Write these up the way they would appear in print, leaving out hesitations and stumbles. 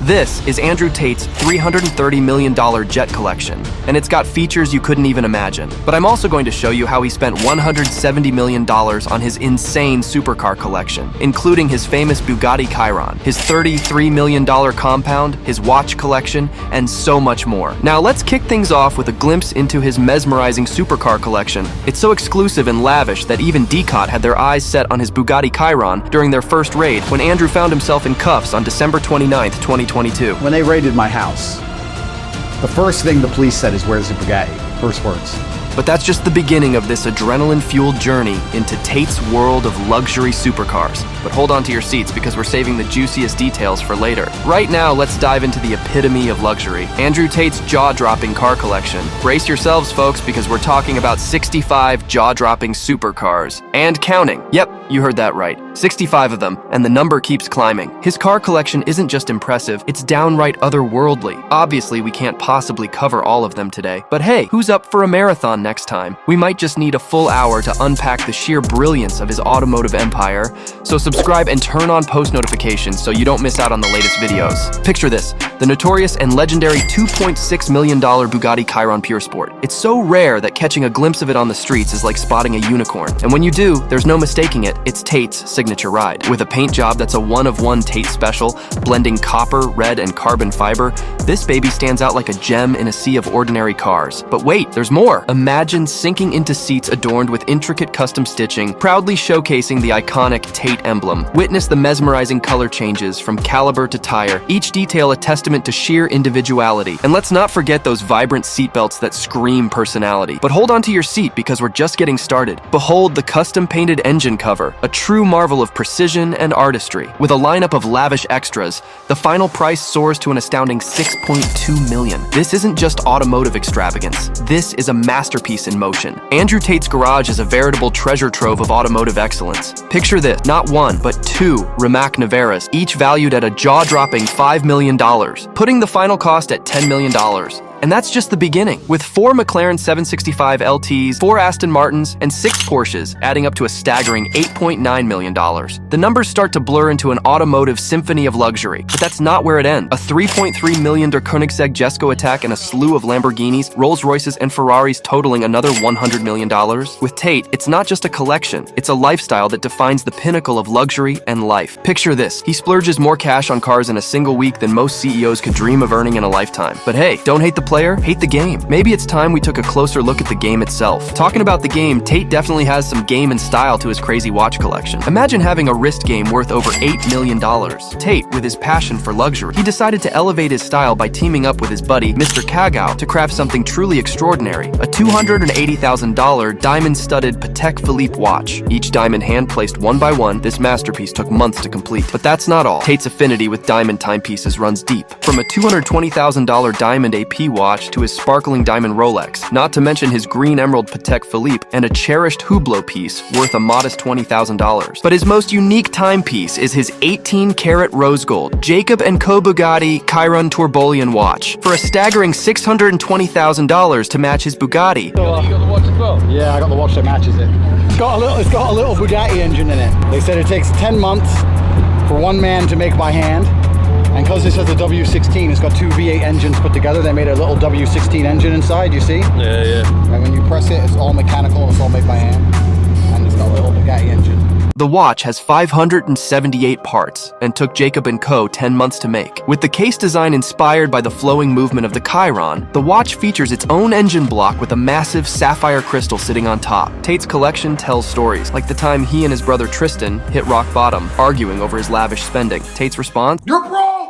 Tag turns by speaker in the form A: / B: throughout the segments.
A: This is Andrew Tate's $330 million jet collection, and it's got features you couldn't even imagine. But I'm also going to show you how he spent $170 million on his insane supercar collection, including his famous Bugatti Chiron, his $33 million compound, his watch collection, and so much more. Now let's kick things off with a glimpse into his mesmerizing supercar collection. It's so exclusive and lavish that even Tate had their eyes set on his Bugatti Chiron during their first raid when Andrew found himself in cuffs on December 29th, 2022.
B: When they raided my house, the first thing the police said is, "Where's the Bugatti?" First words.
A: But that's just the beginning of this adrenaline-fueled journey into Tate's world of luxury supercars. But hold on to your seats because we're saving the juiciest details for later. Right now, let's dive into the epitome of luxury, Andrew Tate's jaw-dropping car collection. Brace yourselves, folks, because we're talking about 65 jaw-dropping supercars. And counting. Yep, you heard that right. 65 of them, and the number keeps climbing. His car collection isn't just impressive, it's downright otherworldly. Obviously, we can't possibly cover all of them today. But hey, who's up for a marathon next time? We might just need a full hour to unpack the sheer brilliance of his automotive empire. So subscribe and turn on post notifications so you don't miss out on the latest videos. Picture this, the notorious and legendary $2.6 million Bugatti Chiron Pure Sport. It's so rare that catching a glimpse of it on the streets is like spotting a unicorn. And when you do, there's no mistaking it, it's Tate's signature ride. With a paint job that's a one-of-one Tate special, blending copper, red, and carbon fiber, this baby stands out like a gem in a sea of ordinary cars. But wait, there's more. Imagine sinking into seats adorned with intricate custom stitching, proudly showcasing the iconic Tate emblem. Witness the mesmerizing color changes from caliber to tire, each detail a testament to sheer individuality. And let's not forget those vibrant seatbelts that scream personality. But hold on to your seat because we're just getting started. Behold the custom-painted engine cover, a true marvel of precision and artistry. With a lineup of lavish extras, the final price soars to an astounding $6.2 million. This isn't just automotive extravagance. This is a masterpiece in motion. Andrew Tate's garage is a veritable treasure trove of automotive excellence. Picture this, not one, but two Rimac Naveras, each valued at a jaw-dropping $5 million, putting the final cost at $10 million. And that's just the beginning. With 4 McLaren 765 LTs, 4 Aston Martins, and 6 Porsches, adding up to a staggering $8.9 million. The numbers start to blur into an automotive symphony of luxury. But that's not where it ends. A $3.3 million Der Koenigsegg Jesko Attack and a slew of Lamborghinis, Rolls-Royces, and Ferraris totaling another $100 million. With Tate, it's not just a collection. It's a lifestyle that defines the pinnacle of luxury and life. Picture this. He splurges more cash on cars in a single week than most CEOs could dream of earning in a lifetime. But hey, don't hate the player, hate the game. Maybe it's time we took a closer look at the game itself. Talking about the game, Tate definitely has some game and style to his crazy watch collection. Imagine having a wrist game worth over $8 million. Tate, with his passion for luxury, he decided to elevate his style by teaming up with his buddy, Mr. Kagao, to craft something truly extraordinary, a $280,000 diamond-studded Patek Philippe watch. Each diamond hand-placed one by one, this masterpiece took months to complete. But that's not all. Tate's affinity with diamond timepieces runs deep. From a $220,000 diamond AP watch to his sparkling diamond Rolex, not to mention his green emerald Patek Philippe and a cherished Hublot piece worth a modest $20,000. But his most unique timepiece is his 18-karat rose gold Jacob & Co. Bugatti Chiron Tourbillon watch for a staggering $620,000 to match his Bugatti.
C: You got the watch as well?
B: Yeah, I got the watch that matches it. It's got a little Bugatti engine in it. They said it takes 10 months for one man to make by hand. And because this has a W16, it's got 2 V8 engines put together. They made a little W16 engine inside, you see?
C: Yeah.
B: And when you press it, it's all mechanical, it's all made by hand. And it's got a little Bugatti engine.
A: The watch has 578 parts and took Jacob & Co. 10 months to make. With the case design inspired by the flowing movement of the Chiron, the watch features its own engine block with a massive sapphire crystal sitting on top. Tate's collection tells stories, like the time he and his brother Tristan hit rock bottom, arguing over his lavish spending. Tate's response?
D: You're broke!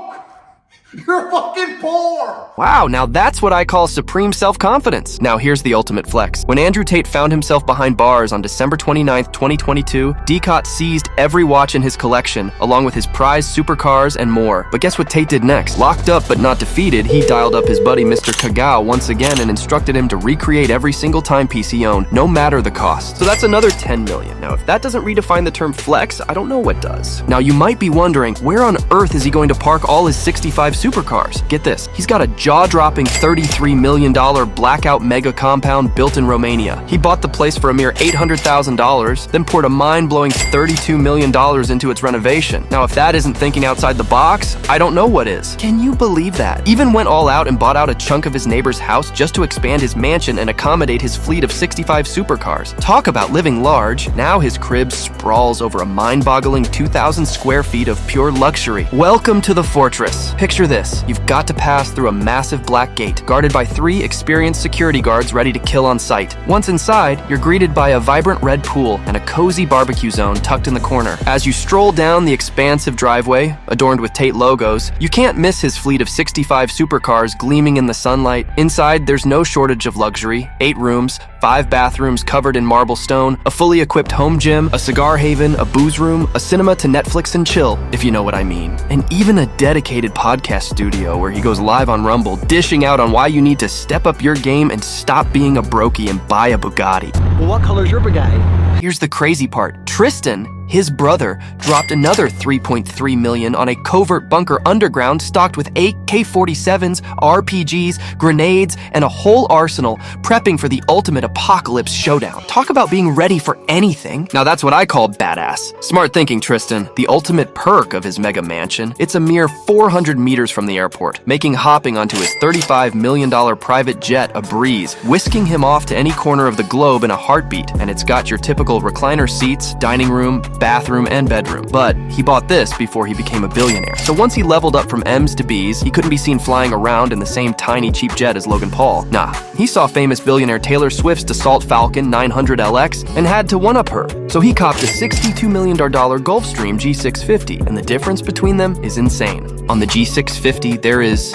D: You're fucking poor!
A: Wow, now that's what I call supreme self-confidence. Now here's the ultimate flex. When Andrew Tate found himself behind bars on December 29th, 2022, Tate seized every watch in his collection, along with his prized supercars and more. But guess what Tate did next? Locked up but not defeated, he dialed up his buddy Mr. Kagao once again and instructed him to recreate every single timepiece he owned, no matter the cost. So that's another $10 million. Now if that doesn't redefine the term flex, I don't know what does. Now you might be wondering, where on earth is he going to park all his 65 supercars. Get this, he's got a jaw-dropping $33 million blackout mega compound built in Romania. He bought the place for a mere $800,000, then poured a mind-blowing $32 million into its renovation. Now, if that isn't thinking outside the box, I don't know what is. Can you believe that? Even went all out and bought out a chunk of his neighbor's house just to expand his mansion and accommodate his fleet of 65 supercars. Talk about living large. Now his crib sprawls over a mind-boggling 2,000 square feet of pure luxury. Welcome to the fortress. Picture this. You've got to pass through a massive black gate, guarded by 3 experienced security guards ready to kill on sight. Once inside, you're greeted by a vibrant red pool and a cozy barbecue zone tucked in the corner. As you stroll down the expansive driveway, adorned with Tate logos, you can't miss his fleet of 65 supercars gleaming in the sunlight. Inside, there's no shortage of luxury. 8 rooms, 5 bathrooms covered in marble stone, a fully equipped home gym, a cigar haven, a booze room, a cinema to Netflix and chill, if you know what I mean. And even a dedicated podcast studio where he goes live on Rumble, dishing out on why you need to step up your game and stop being a brokey and buy a Bugatti.
B: Well, what color's your Bugatti?
A: Here's the crazy part. Tristan, his brother, dropped another $3.3 million on a covert bunker underground stocked with AK-47s, RPGs, grenades, and a whole arsenal, prepping for the ultimate apocalypse showdown. Talk about being ready for anything. Now that's what I call badass. Smart thinking, Tristan. The ultimate perk of his mega mansion, it's a mere 400 meters from the airport, making hopping onto his $35 million private jet a breeze, whisking him off to any corner of the globe in a heartbeat. And it's got your typical recliner seats, dining room, bathroom, and bedroom. But he bought this before he became a billionaire. So once he leveled up from M's to B's, he couldn't be seen flying around in the same tiny cheap jet as Logan Paul. Nah, he saw famous billionaire Taylor Swift's Dassault Falcon 900LX and had to one-up her. So he copped a $62 million Gulfstream G650, and the difference between them is insane. On the G650, there is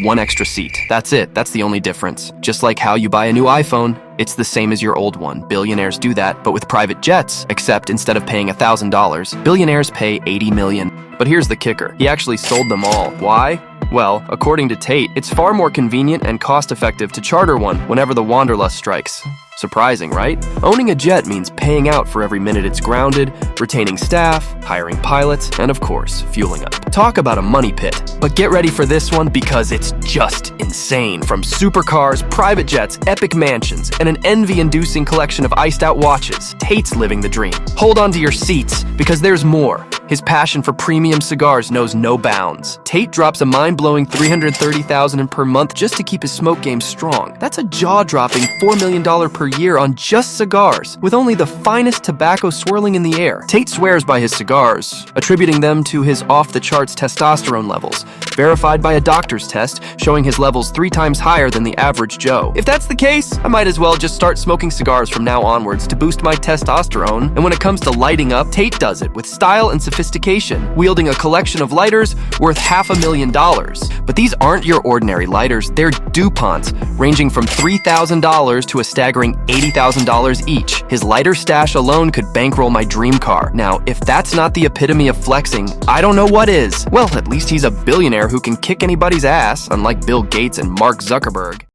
A: 1 extra seat. That's it. That's the only difference. Just like how you buy a new iPhone, it's the same as your old one. Billionaires do that, but with private jets, except instead of paying $1,000, billionaires pay $80 million. But here's the kicker. He actually sold them all. Why? Well, according to Tate, it's far more convenient and cost-effective to charter one whenever the wanderlust strikes. Surprising, right? Owning a jet means paying out for every minute it's grounded, retaining staff, hiring pilots, and of course, fueling up. Talk about a money pit. But get ready for this one because it's just insane. From supercars, private jets, epic mansions, and an envy-inducing collection of iced-out watches, Tate's living the dream. Hold on to your seats because there's more. His passion for premium cigars knows no bounds. Tate drops a mind-blowing $330,000 per month just to keep his smoke game strong. That's a jaw-dropping $4 million per year on just cigars, with only the finest tobacco swirling in the air. Tate swears by his cigars, attributing them to his off-the-charts testosterone levels, verified by a doctor's test showing his levels 3 times higher than the average Joe. If that's the case, I might as well just start smoking cigars from now onwards to boost my testosterone. And when it comes to lighting up, Tate does it with style and sophistication, wielding a collection of lighters worth $500,000. But these aren't your ordinary lighters, they're DuPonts, ranging from $3,000 to a staggering $80,000 each. His lighter stash alone could bankroll my dream car. Now, if that's not the epitome of flexing, I don't know what is. Well, at least he's a billionaire who can kick anybody's ass, unlike Bill Gates and Mark Zuckerberg.